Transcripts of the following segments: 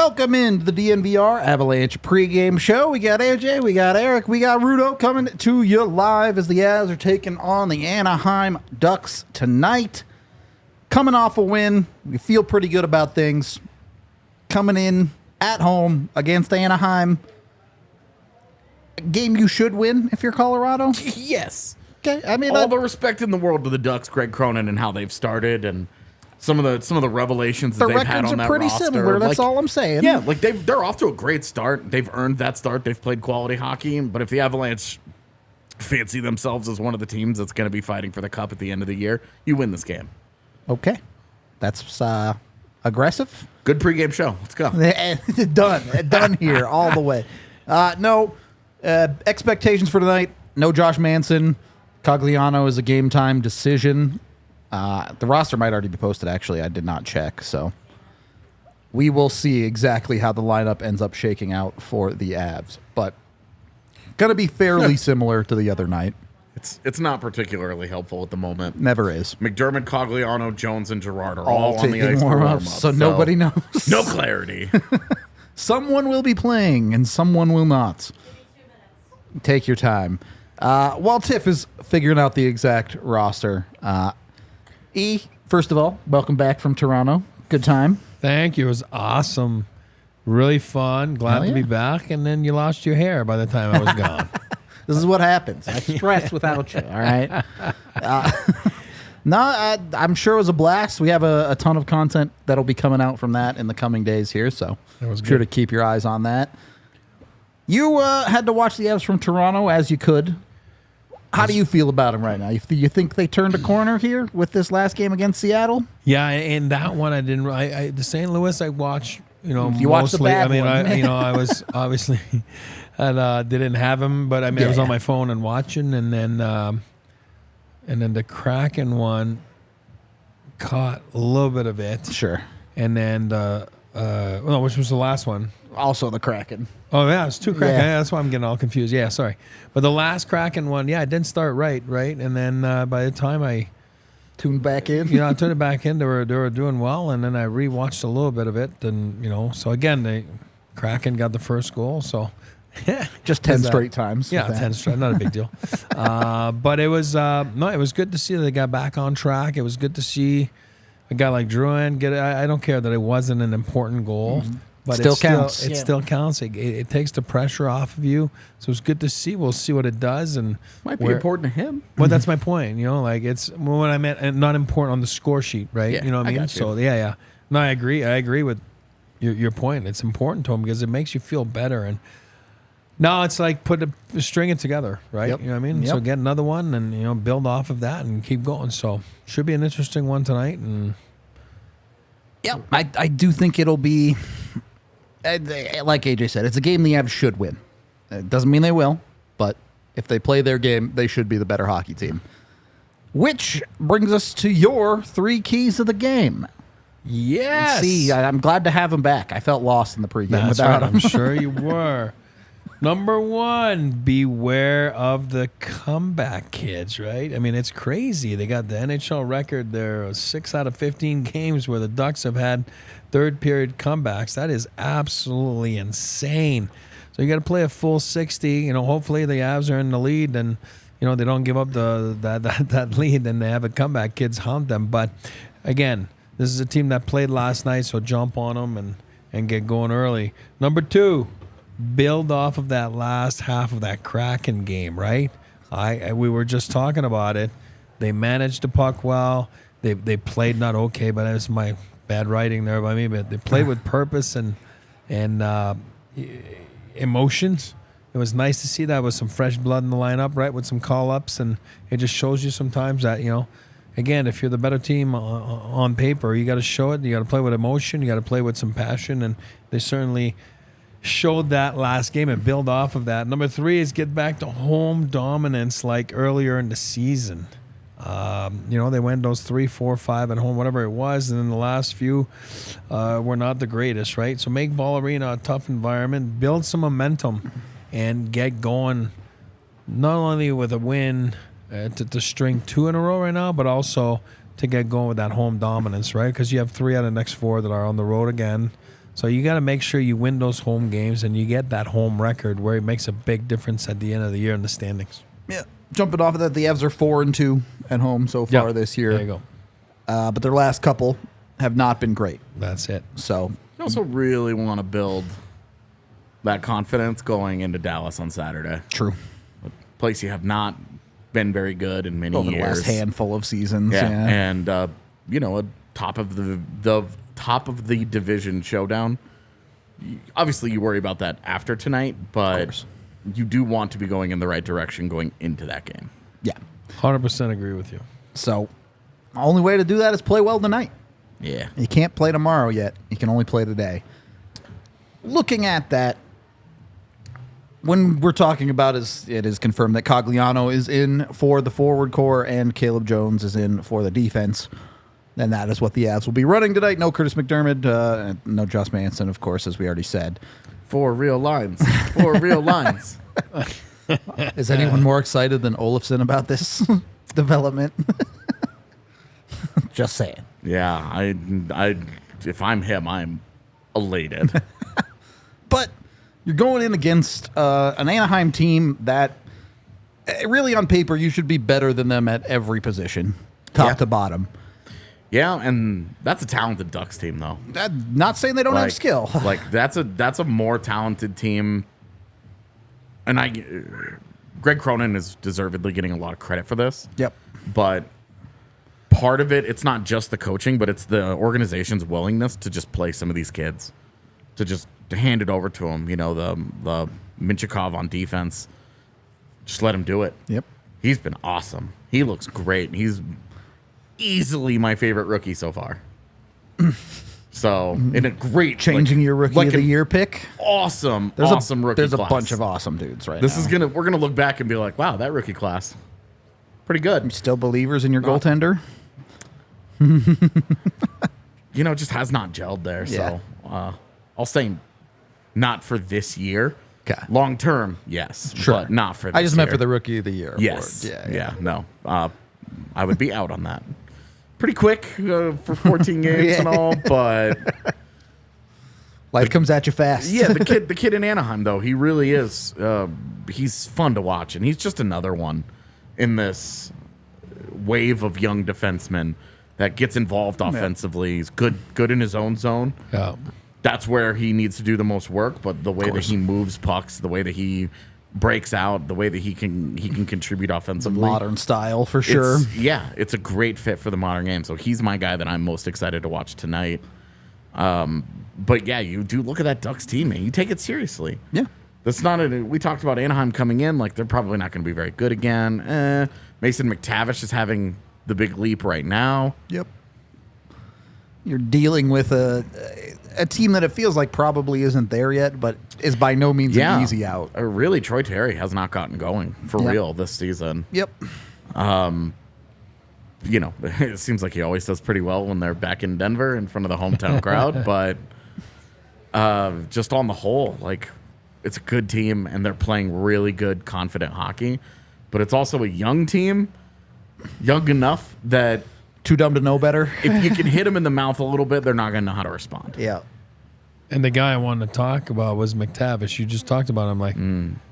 Welcome into the DNVR Avalanche pregame show. We got AJ, we got Eric, we got Rudo coming to you live as the Avs are taking on the Anaheim Ducks tonight. Coming off a win, we feel pretty good about things. Coming in at home against Anaheim. A game you should win if you're Colorado? Yes. Okay, I mean, all the respect in the world to the Ducks, Greg Cronin, and how they've started, and some of the revelations that they've had on that roster. The records are pretty similar. That's all I'm saying. Yeah, like they're off to a great start. They've earned that start. They've played quality hockey. But if the Avalanche fancy themselves as one of the teams that's going to be fighting for the cup at the end of the year, you win this game. Okay, that's aggressive. Good pregame show. Let's go. Done here all the way. No expectations for tonight. No Josh Manson. Cogliano is a game time decision. The roster might already be posted, actually. I did not check, so we will see exactly how the lineup ends up shaking out for the Avs. But going to be fairly similar to the other night. It's not particularly helpful at the moment. Never is. McDermott, Cogliano, Jones, and Girard are all on the ice for warm-ups, so nobody knows. No clarity. Someone will be playing, and someone will not. Take your time. While Tiff is figuring out the exact roster, first of all, welcome back from Toronto. Good time. Thank you. It was awesome. Really fun. Glad to be back. And then you lost your hair by the time I was gone. This is what happens. I stress without you, all right? I'm sure it was a blast. We have a ton of content that'll be coming out from that in the coming days here, so sure to keep your eyes on that. You had to watch the Avs from Toronto as you could. How do you feel about them right now? You think they turned a corner here with this last game against Seattle? Yeah, and that one I didn't. The St. Louis I watched. You mostly. Watched the bad one. I was obviously and didn't have him, but I was on my phone and watching, and then the Kraken one caught a little bit of it. Sure. And then which was the last one? Also the Kraken. Oh, yeah, it's two Kraken. Yeah, that's why I'm getting all confused. Yeah, sorry. But the last Kraken one, it didn't start right? And then by the time I tuned back in, I turned it back in, they were doing well, and then I rewatched a little bit of it, and so again, the Kraken got the first goal, so just 10 straight times. Yeah, 10 straight, not a big deal. But it was it was good to see that they got back on track. It was good to see a guy like Drouin get it. I don't care that it wasn't an important goal. Mm-hmm. But still counts. It still counts. It takes the pressure off of you. So it's good to see. We'll see what it does. And might be important to him. Well, that's my point. It's when I meant not important on the score sheet, right? Yeah, you know what I mean? Got you. So yeah. No, I agree. I agree with your point. It's important to him because it makes you feel better. And now it's like string it together, right? Yep. You know what I mean? Yep. So get another one and build off of that and keep going. So should be an interesting one tonight. And yeah, I do think it'll be. Like AJ said, it's a game the Avs should win. It doesn't mean they will, but if they play their game, they should be the better hockey team. Which brings us to your 3 keys of the game. Yes. See, I'm glad to have him back. I felt lost in the pregame That's without right. him. I'm sure you were. Number 1, beware of the comeback kids, right? I mean, it's crazy. They got the NHL record there, 6 out of 15 games where the Ducks have had third-period comebacks. That is absolutely insane. So you got to play a full 60. Hopefully the Avs are in the lead and, they don't give up that lead and they have a comeback. Kids hunt them. But, again, this is a team that played last night, so jump on them and get going early. Number 2. Build off of that last half of that Kraken game, right? We were just talking about it. They managed the puck well. They played not okay, but that was my bad writing there by me. But they played with purpose and emotions. It was nice to see that with some fresh blood in the lineup, right? With some call-ups, and it just shows you sometimes that again, if you're the better team on paper, you got to show it. You got to play with emotion. You got to play with some passion, and they certainly showed that last game and build off of that. Number 3 is get back to home dominance like earlier in the season. They went those 3, 4, 5 at home, whatever it was, and then the last few were not the greatest, right? So make Ball Arena a tough environment, build some momentum, and get going not only with a win to string 2 in a row right now, but also to get going with that home dominance, right? Because you have 3 out of the next 4 that are on the road again. So you got to make sure you win those home games and you get that home record where it makes a big difference at the end of the year in the standings. Yeah. Jumping off of that, the Avs are 4-2 at home so far this year. There you go. But their last couple have not been great. That's it. So You also really want to build that confidence going into Dallas on Saturday. true. A place you have not been very good in many Over the years. last handful of seasons. Yeah, Yeah. and a top of the division showdown. Obviously, you worry about that after tonight, but you do want to be going in the right direction going into that game. Yeah. 100% agree with you. So the only way to do that is play well tonight. Yeah, You can't play tomorrow yet. You can only play today. Looking at that, when we're talking about it is confirmed that Cogliano is in for the forward core and Caleb Jones is in for the defense. And that is what the Avs will be running tonight. No Curtis McDermott, no Josh Manson, of course, as we already said. 4 real lines. 4 real lines. Is anyone more excited than Olofsson about this development? Just saying. Yeah, I if I'm him, I'm elated. But you're going in against an Anaheim team that really on paper you should be better than them at every position, top to bottom. Yeah, and that's a talented Ducks team, though. Not saying they don't have skill. Like that's a more talented team, and Greg Cronin is deservedly getting a lot of credit for this. Yep. But part of it's not just the coaching, but it's the organization's willingness to just play some of these kids, to hand it over to them. You know, the Minchikov on defense, just let him do it. Yep. He's been awesome. He looks great. He's easily my favorite rookie so far. So, in a great Changing your rookie of the year pick. Awesome There's rookie There's class. a bunch of awesome dudes right This now. is we're gonna look back and be like, wow, that rookie class, pretty good. Still believers in your goaltender? You know, just has not gelled there. Yeah. So, I'll say not for this year. 'Kay. Long term, yes. Sure. But not for this I just meant year. for the rookie of the year. Yes. award. Yeah. No. I would be out on that. Pretty quick for 14 games and all, but Life comes at you fast. yeah, the kid in Anaheim though, he really is. He's fun to watch, and he's just another one in this wave of young defensemen that gets involved offensively. He's good in his own zone. Yeah. That's where he needs to do the most work. But the way that he moves pucks, the way that he breaks out, the way that he can contribut offensively, Modern style for sure. It's a great fit for the modern game. So he's my guy that I'm most excited to watch tonight. But yeah, you do look at that Ducks team, man. You take it seriously. Yeah. That's not we talked about Anaheim coming in, like they're probably not going to be very good again. Mason McTavish is having the big leap right now. Yep. You're dealing with a team that it feels like probably isn't there yet, but is by no means an easy out. Really, Troy Terry has not gotten going for real this season. Yep. You know, it seems like he always does pretty well when they're back in Denver in front of the hometown crowd. But just on the whole, like, it's a good team, and they're playing really good, confident hockey. But it's also a young team, young enough that Too dumb to know better. if you can hit them in the mouth a little bit, they're not going to know how to respond. Yeah. And the guy I wanted to talk about was McTavish. You just talked about him. Like,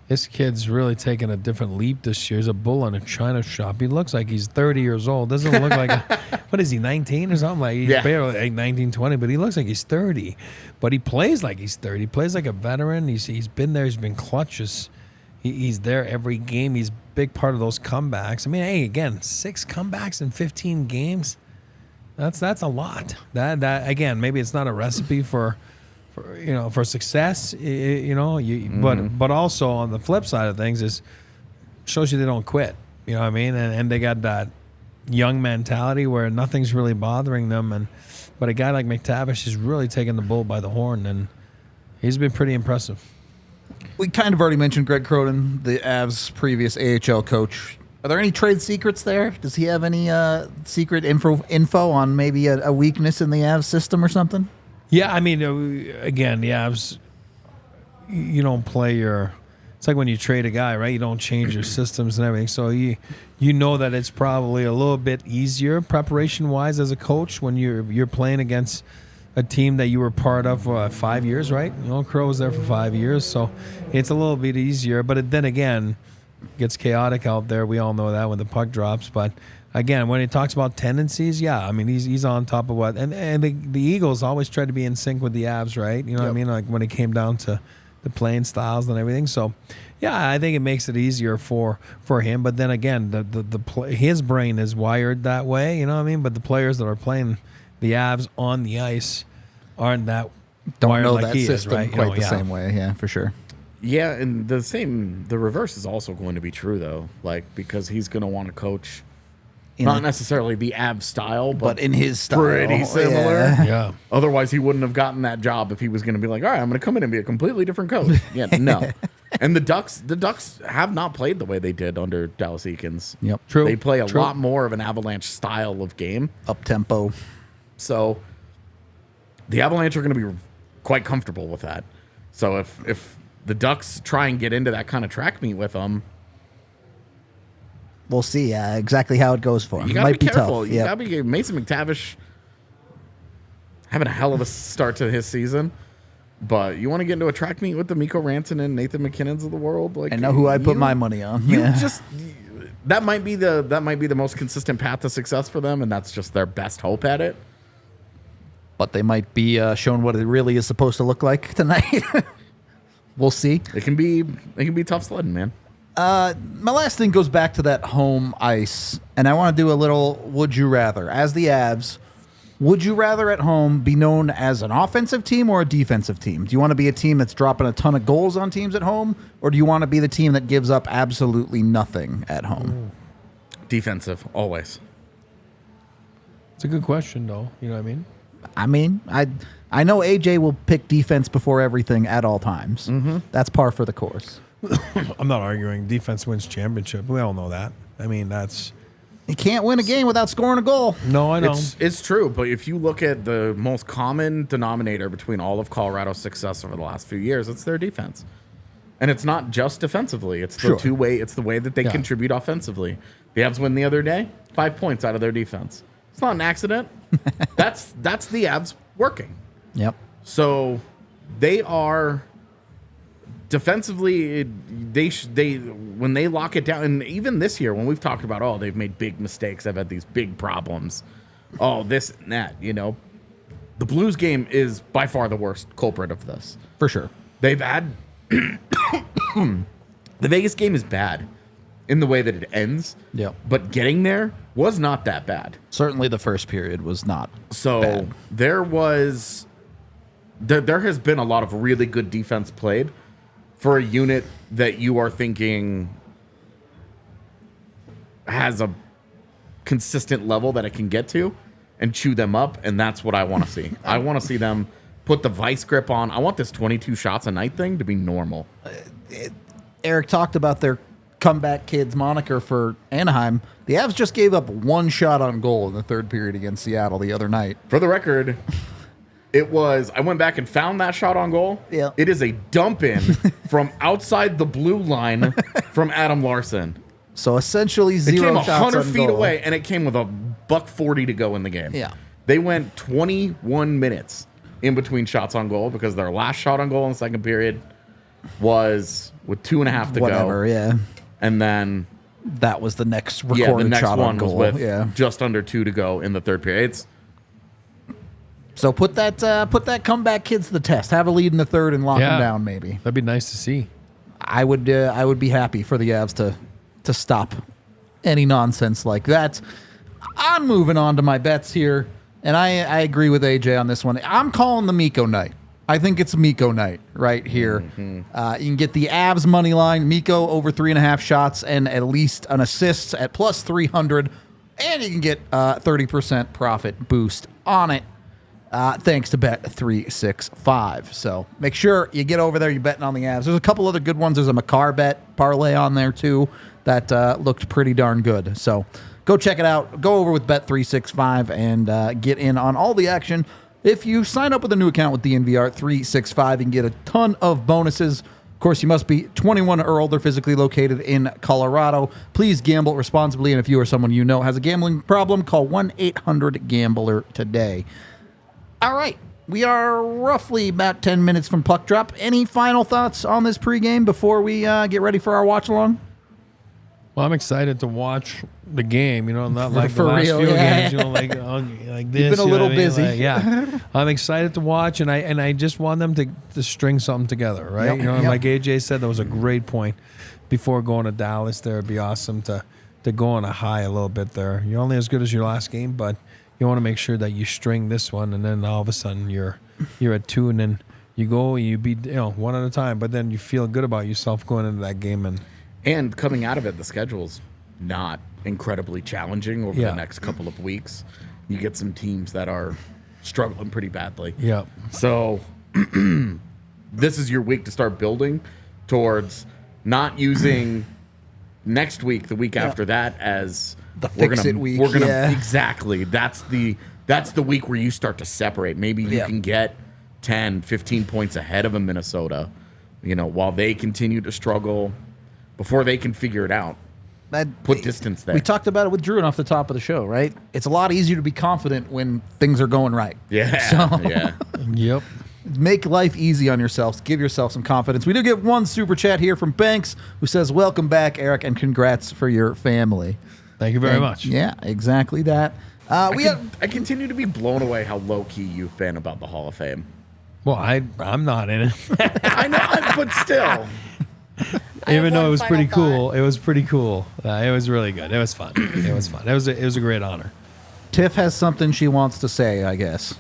this kid's really taking a different leap this year. He's a bull in a china shop. He looks like he's 30 years old. Doesn't look like, what is he, 19 or something? Like, he's barely like 19, 20, but he looks like he's 30. But he plays like he's 30. He plays like a veteran. He's been there. He's been clutch. He's there every game. He's a big part of those comebacks. I mean, hey, again, 6 comebacks in 15 games. That's a lot. That again, maybe it's not a recipe for success, but also on the flip side of things is shows you they don't quit. You know what I mean? And they got that young mentality where nothing's really bothering them. But a guy like McTavish is really taking the bull by the horn, and he's been pretty impressive. We kind of already mentioned Greg Cronin, the Avs' previous AHL coach. Are there any trade secrets there? Does he have any secret info on maybe a weakness in the Avs system or something? Yeah, I mean, again, the Avs, you don't play it's like when you trade a guy, right? You don't change your systems and everything. So you know that it's probably a little bit easier preparation-wise as a coach when you're playing against a team that you were part of 5 years, right? Crow was there for 5 years, so it's a little bit easier. But then again, it gets chaotic out there. We all know that when the puck drops. But again, when he talks about tendencies, yeah, I mean he's on top of what, and the Eagles always try to be in sync with the Avs, right? You know what I mean? Like when it came down to the playing styles and everything. So yeah, I think it makes it easier for him. But then again, his brain is wired that way. You know what I mean? But the players that are playing the Avs on the ice aren't that Don't wired know like that he system is, right? quite the same way. Yeah, for sure. Yeah, and the reverse is also going to be true though. Like because he's going to want to coach, not necessarily the Avs style, but in his style, pretty similar. Yeah. Otherwise, he wouldn't have gotten that job if he was going to be like, all right, I'm going to come in and be a completely different coach. Yeah, no. And the Ducks have not played the way they did under Dallas Eakins. Yep. True. They play a lot more of an Avalanche style of game. Up tempo. So the Avalanche are going to be quite comfortable with that. So if the Ducks try and get into that kind of track meet with them, we'll see exactly how it goes for him. you got to Might be be careful. tough. You got to be Mason McTavish having a hell of a start to his season. But you want to get into a track meet with the Mikko Rantanen, Nathan McKinnons of the world? Like, I know who I put my money on. That might be the most consistent path to success for them, and that's just their best hope at it. But they might be shown what it really is supposed to look like tonight. We'll see. It can be tough sledding, man. My last thing goes back to that home ice, and I want to do a little would you rather. As the Avs, would you rather at home be known as an offensive team or a defensive team? Do you want to be a team that's dropping a ton of goals on teams at home, or do you want to be the team that gives up absolutely nothing at home? Defensive, always. It's a good question, though. You know what I mean? I know AJ will pick defense before everything at all times. Mm-hmm. That's par for the course. I'm not arguing. Defense wins championship. We all know that. I mean, that's... You can't win a game without scoring a goal. No, I know. It's true, but if you look at the most common denominator between all of Colorado's success over the last few years, it's their defense. And it's not just defensively. It's the two-way. It's the way that they contribute offensively. The Avs win the other day, 5 points out of their defense. It's not an accident. That's the Avs working. Yep. So they are defensively. They when they lock it down, and even this year when we've talked about they've made big mistakes, they've had these big problems, this and that. You know, the Blues game is by far the worst culprit of this. For sure. They've had the Vegas game is bad in the way that it ends. Yep. But getting there was not that bad. Certainly the first period was not So bad. there has been a lot of really good defense played for a unit that you are thinking has a consistent level that it can get to and chew them up, and that's what I want to see. I want to see them put the vice grip on. I want this 22 shots a night thing to be normal. Eric talked about their comeback kids moniker for Anaheim. The Avs just gave up one shot on goal in the third period against Seattle the other night. For the record, I went back and found that shot on goal. Yeah. It is a dump in from outside the blue line from Adam Larson. So essentially It zero came shots 100 on feet goal. away, and it came with $140 to go in the game. Yeah. They went 21 minutes in between shots on goal because their last shot on goal in the second period was with 2.5 to Whatever, go. yeah. And then That was the next recorded the next shot one on goal. was with yeah. just under 2 to go in the third period. So put that comeback kids to the test. Have a lead in the third and lock them down. Maybe That'd be nice to see. I would be happy for the Avs to stop any nonsense like that. I'm moving on to my bets here, and I agree with AJ on this one. I'm calling the Mikko night. I think it's Mikko night right here. Mm-hmm. You can get the Avs money line, Mikko over 3.5 shots and at least an assist at plus 300, and you can get 30% profit boost on it. Thanks to Bet365. So make sure you get over there. You're betting on the Avs. There's a couple other good ones. There's a Makar bet parlay on there too that looked pretty darn good. So go check it out. Go over with Bet365 and get in on all the action. If you sign up with a new account with DNVR 365, you can get a ton of bonuses. Of course, you must be 21 or older, physically located in Colorado. Please gamble responsibly, and if you or someone you know has a gambling problem, call 1-800-GAMBLER today. All right, we are roughly about 10 minutes from puck drop. Any final thoughts on this pregame before we get ready for our watch along? Well, I'm excited to watch the game. Not like the For last real, few yeah. games. Like this. You've been a little busy. Yeah, I'm excited to watch, and I just want them to string something together, right? Yep, Like AJ said, that was a great point. Before going to Dallas, there, it'd be awesome to go on a high a little bit there. You're only as good as your last game, but you want to make sure that you string this one, and then all of a sudden you're at 2, and then you go and you beat one at a time, but then you feel good about yourself going into that game And coming out of it, the schedule's not incredibly challenging over the next couple of weeks. You get some teams that are struggling pretty badly. Yeah. So this is your week to start building towards not using next week, the week after that, as The fix-it week, exactly. That's the week where you start to separate. Maybe you can get 10, 15 points ahead of a Minnesota, while they continue to struggle before they can figure it out. Put distance there. We talked about it with Drew off the top of the show, right? It's a lot easier to be confident when things are going right. Yeah. Yep. Make life easy on yourselves. Give yourself some confidence. We do get one super chat here from Banks who says, "Welcome back, Eric, and congrats for your family." Thank you very much. Yeah, exactly that. I continue to be blown away how low-key you've been about the Hall of Fame. Well, I'm not in it. I know, but still. Even though it was pretty cool. It was pretty cool. It was really good. It was fun. It was a great honor. Tiff has something she wants to say, I guess.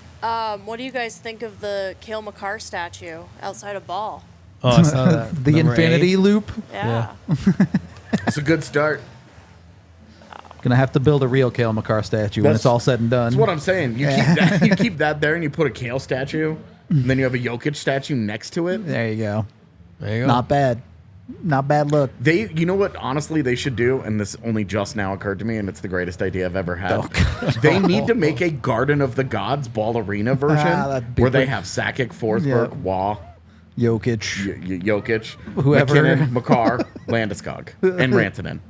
What do you guys think of the Cale Makar statue outside of Ball? Oh, I saw that. The Number infinity 8. loop. Yeah. It's a good start. Gonna have to build a real Cale Makar statue when it's all said and done. That's what I'm saying. You keep that there, and you put a Kale statue, and then you have a Jokic statue next to it. There you go. There you go. Not bad. Not bad look. You know what? Honestly, they should do, and this only just now occurred to me, and it's the greatest idea I've ever had. They need to make a Garden of the Gods ball arena version that'd be where they pretty- have Sakic, Forsberg, Waugh, Jokic. Jokic, Whoever. McKinnon, Makar, Landeskog, and Rantanen.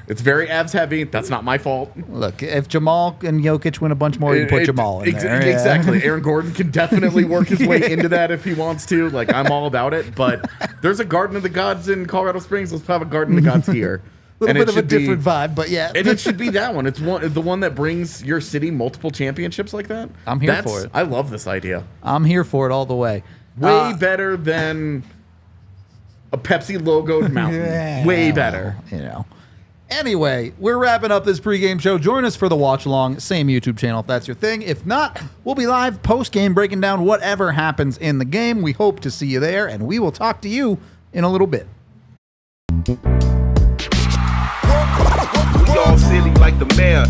It's very Avs heavy. That's not my fault. Look, if Jamal and Jokic win a bunch more, you put Jamal in there. Yeah. Exactly. Aaron Gordon can definitely work his way into that if he wants to. Like, I'm all about it. But there's a Garden of the Gods in Colorado Springs. Let's have a Garden of the Gods here. A little bit of a different vibe, but yeah. And it should be that one. It's the one that brings your city multiple championships like that. I'm here for it. I love this idea. I'm here for it all the way. Way better than a Pepsi logoed mountain. Yeah, Way better. Anyway, we're wrapping up this pregame show. Join us for the watch along, same YouTube channel if that's your thing. If not, we'll be live post-game breaking down whatever happens in the game. We hope to see you there, and we will talk to you in a little bit. We all silly like the mayor.